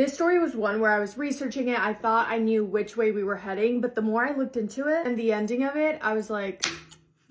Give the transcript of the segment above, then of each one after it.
This story was one where I was researching it. I thought I knew which way we were heading, but the more I looked into it and the ending of it, I was like,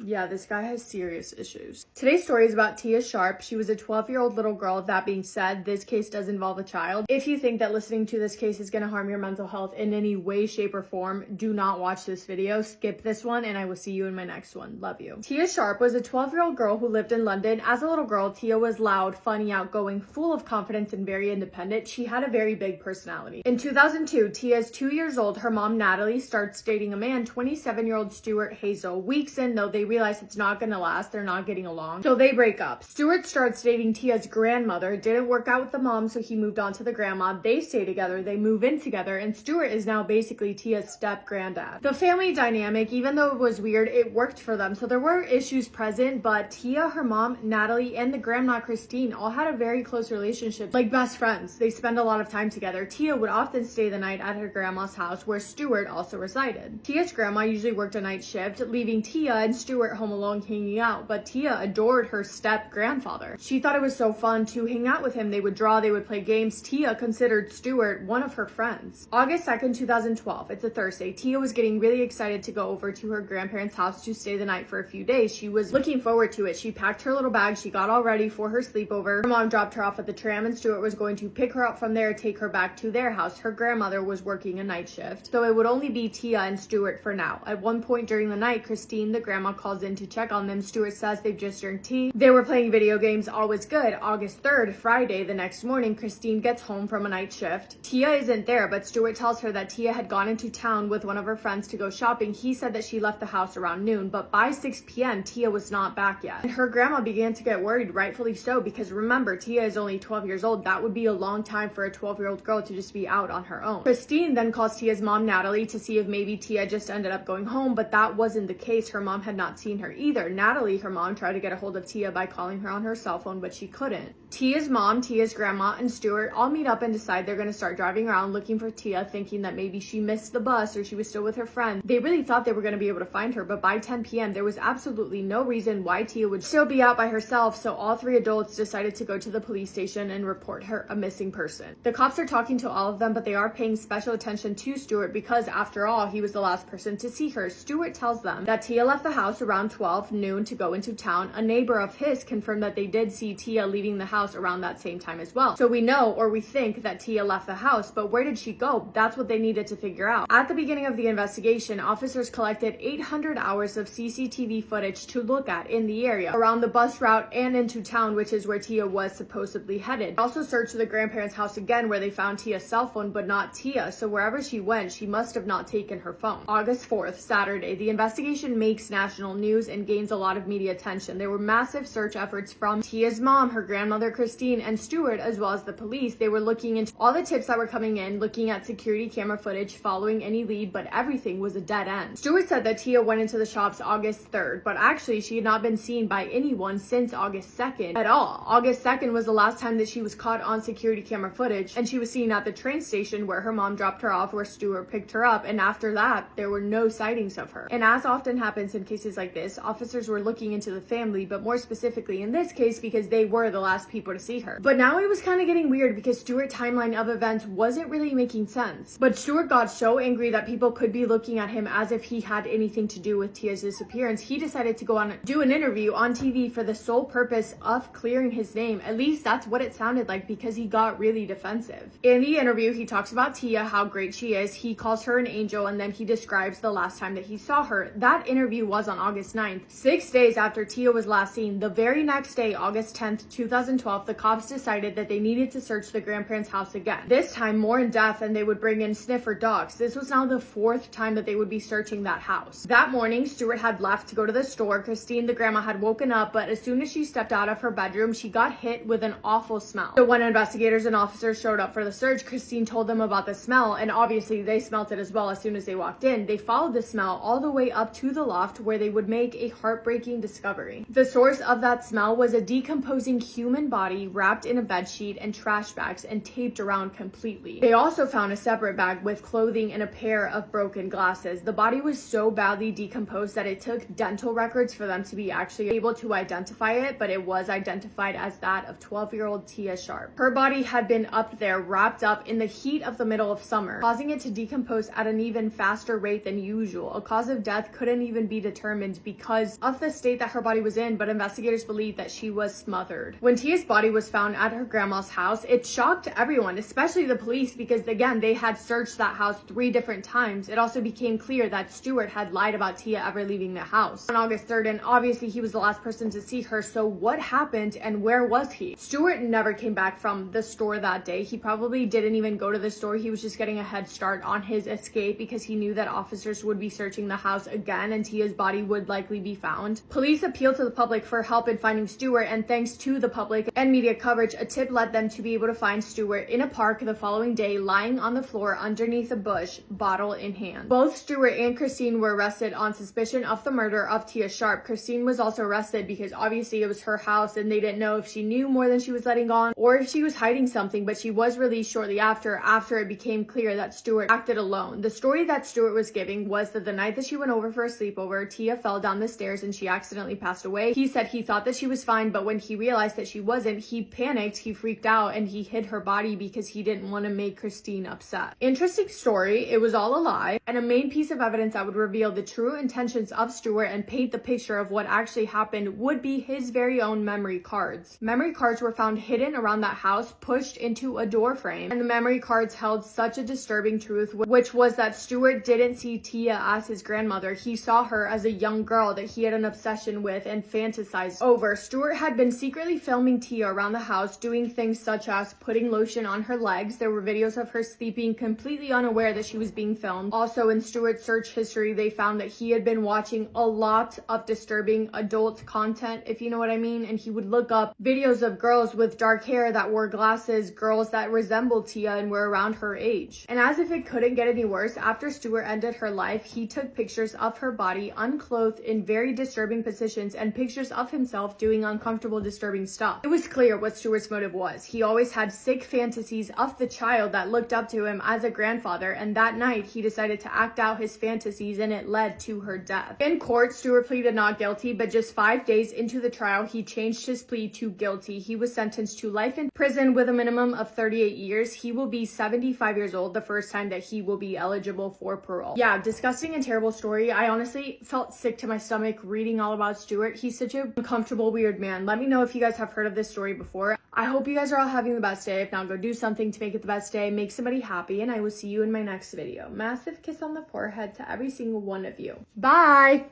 yeah, this guy has serious issues. Today's story is about Tia Sharp. She was a 12-year-old little girl. That being said, this case does involve a child. If you think that listening to this case is going to harm your mental health in any way, shape, or form, do not watch this video. Skip this one, and I will see you in my next one. Love you. Tia Sharp was a 12-year-old girl who lived in London. As a little girl, Tia was loud, funny, outgoing, full of confidence, and very independent. She had a very big personality. In 2002, Tia is 2 years old. Her mom, Natalie, starts dating a man, 27-year-old Stuart Hazel. Weeks in, though, they realize it's not gonna last. They're not getting along, so they break up. Stuart starts dating Tia's grandmother. It didn't work out with the mom, so he moved on to the grandma. They stay together, they move in together, and Stuart is now basically Tia's step-granddad. The family dynamic, even though it was weird, it worked for them. So there were issues present, but Tia, her mom, Natalie, and the grandma, Christine, all had a very close relationship, like best friends. They spend a lot of time together. Tia would often stay the night at her grandma's house, where Stuart also resided. Tia's grandma usually worked a night shift, leaving Tia and Stuart home alone hanging out, but Tia adored her step-grandfather. She thought it was so fun to hang out with him. They would draw, they would play games. Tia considered Stuart one of her friends. August 2nd, 2012, it's a Thursday. Tia was getting really excited to go over to her grandparents' house to stay the night for a few days. She was looking forward to it. She packed her little bag, she got all ready for her sleepover. Her mom dropped her off at the tram, and Stuart was going to pick her up from there, take her back to their house. Her grandmother was working a night shift, so it would only be Tia and Stuart for now. At one point during the night, Christine, the grandma, calls in to check on them. Stuart says they've just drank tea. They were playing video games, all was good. August 3rd, Friday, the next morning, Christine gets home from a night shift. Tia isn't there, but Stuart tells her that Tia had gone into town with one of her friends to go shopping. He said that she left the house around noon, but by 6 p.m., Tia was not back yet. And her grandma began to get worried, rightfully so, because remember, Tia is only 12 years old. That would be a long time for a 12-year-old girl to just be out on her own. Christine then calls Tia's mom, Natalie, to see if maybe Tia just ended up going home, but that wasn't the case. Her mom had not seen her either. Natalie, her mom, tried to get a hold of Tia by calling her on her cell phone, but she couldn't. Tia's mom, Tia's grandma, and Stuart all meet up and decide they're going to start driving around looking for Tia, thinking that maybe she missed the bus or she was still with her friend. They really thought they were going to be able to find her, but by 10 p.m. there was absolutely no reason why Tia would still be out by herself, so all three adults decided to go to the police station and report her a missing person. The cops are talking to all of them, but they are paying special attention to Stuart because, after all, he was the last person to see her. Stuart tells them that Tia left the house around 12 noon to go into town. A neighbor of his confirmed that they did see Tia leaving the house around that same time as well. So we know, or we think, that Tia left the house, but where did she go? That's what they needed to figure out. At the beginning of the investigation, officers collected 800 hours of CCTV footage to look at in the area, around the bus route and into town, which is where Tia was supposedly headed. They also searched the grandparents' house again, where they found Tia's cell phone, but not Tia, so wherever she went, she must have not taken her phone. August 4th, Saturday, the investigation makes national news and gains a lot of media attention. There were massive search efforts from Tia's mom, her grandmother Christine, and Stuart, as well as the police. They were looking into all the tips that were coming in, looking at security camera footage, following any lead, but everything was a dead end. Stuart said that Tia went into the shops August 3rd, but actually she had not been seen by anyone since August 2nd at all. August 2nd was the last time that she was caught on security camera footage, and she was seen at the train station where her mom dropped her off, where Stuart picked her up, and after that, there were no sightings of her. And as often happens in cases like this, officers were looking into the family, but more specifically in this case because they were the last people to see her. But now it was kind of getting weird because Stuart's timeline of events wasn't really making sense. But Stuart got so angry that people could be looking at him as if he had anything to do with Tia's disappearance. He decided to go on do an interview on TV for the sole purpose of clearing his name. At least that's what it sounded like, because he got really defensive. In the interview, he talks about Tia, how great she is. He calls her an angel, and then he describes the last time that he saw her. That interview was on August 9th, 6 days after Tia was last seen. The very next day, August 10th, 2012, the cops decided that they needed to search the grandparents' house again. This time more in depth, and they would bring in sniffer dogs. This was now the fourth time that they would be searching that house. That morning, Stuart had left to go to the store. Christine, the grandma, had woken up, but as soon as she stepped out of her bedroom, she got hit with an awful smell. So when investigators and officers showed up for the search, Christine told them about the smell, and obviously they smelt it as well as soon as they walked in. They followed the smell all the way up to the loft, where they would would make a heartbreaking discovery. The source of that smell was a decomposing human body wrapped in a bedsheet and trash bags and taped around completely. They also found a separate bag with clothing and a pair of broken glasses. The body was so badly decomposed that it took dental records for them to be actually able to identify it, but it was identified as that of 12-year-old Tia Sharp. Her body had been up there, wrapped up in the heat of the middle of summer, causing it to decompose at an even faster rate than usual. A cause of death couldn't even be determined because of the state that her body was in, but investigators believed that she was smothered. When Tia's body was found at her grandma's house, it shocked everyone, especially the police, because again, they had searched that house 3 different times. It also became clear that Stewart had lied about Tia ever leaving the house on August 3rd, and obviously he was the last person to see her, so what happened and where was he? Stewart never came back from the store that day. He probably didn't even go to the store. He was just getting a head start on his escape because he knew that officers would be searching the house again and Tia's body would likely be found. Police appealed to the public for help in finding Stewart, and thanks to the public and media coverage, a tip led them to be able to find Stewart in a park the following day, lying on the floor underneath a bush, bottle in hand. Both Stewart and Christine were arrested on suspicion of the murder of Tia Sharp. Christine was also arrested because obviously it was her house and they didn't know if she knew more than she was letting on or if she was hiding something, but she was released shortly after it became clear that Stewart acted alone. The story that Stewart was giving was that the night that she went over for a sleepover, Tia fell down the stairs and she accidentally passed away. He said he thought that she was fine, but when he realized that she wasn't, he panicked, he freaked out, and he hid her body because he didn't want to make Christine upset. Interesting story. It was all a lie, and a main piece of evidence that would reveal the true intentions of Stewart and paint the picture of what actually happened would be his very own memory cards. Memory cards were found hidden around that house, pushed into a door frame, and the memory cards held such a disturbing truth, which was that Stewart didn't see Tia as his grandmother. He saw her as a young girl that he had an obsession with and fantasized over. Stewart had been secretly filming Tia around the house, doing things such as putting lotion on her legs. There were videos of her sleeping, completely unaware that she was being filmed. Also, in Stewart's search history, they found that he had been watching a lot of disturbing adult content, if you know what I mean, and he would look up videos of girls with dark hair that wore glasses, girls that resembled Tia and were around her age. And as if it couldn't get any worse, after Stewart ended her life, he took pictures of her body unclothed in very disturbing positions and pictures of himself doing uncomfortable, disturbing stuff. It was clear what Stewart's motive was. He always had sick fantasies of the child that looked up to him as a grandfather, and that night he decided to act out his fantasies and it led to her death. In court, Stewart pleaded not guilty, but just 5 days into the trial, he changed his plea to guilty. He was sentenced to life in prison with a minimum of 38 years. He will be 75 years old the first time that he will be eligible for parole. Yeah, disgusting and terrible story. I honestly felt sick to my stomach reading all about Stewart. He's such a uncomfortable, weird man. Let me know if you guys have heard of this story before. I hope you guys are all having the best day. If not, go do something to make it the best day. Make somebody happy, and I will see you in my next video. Massive kiss on the forehead to every single one of you. Bye!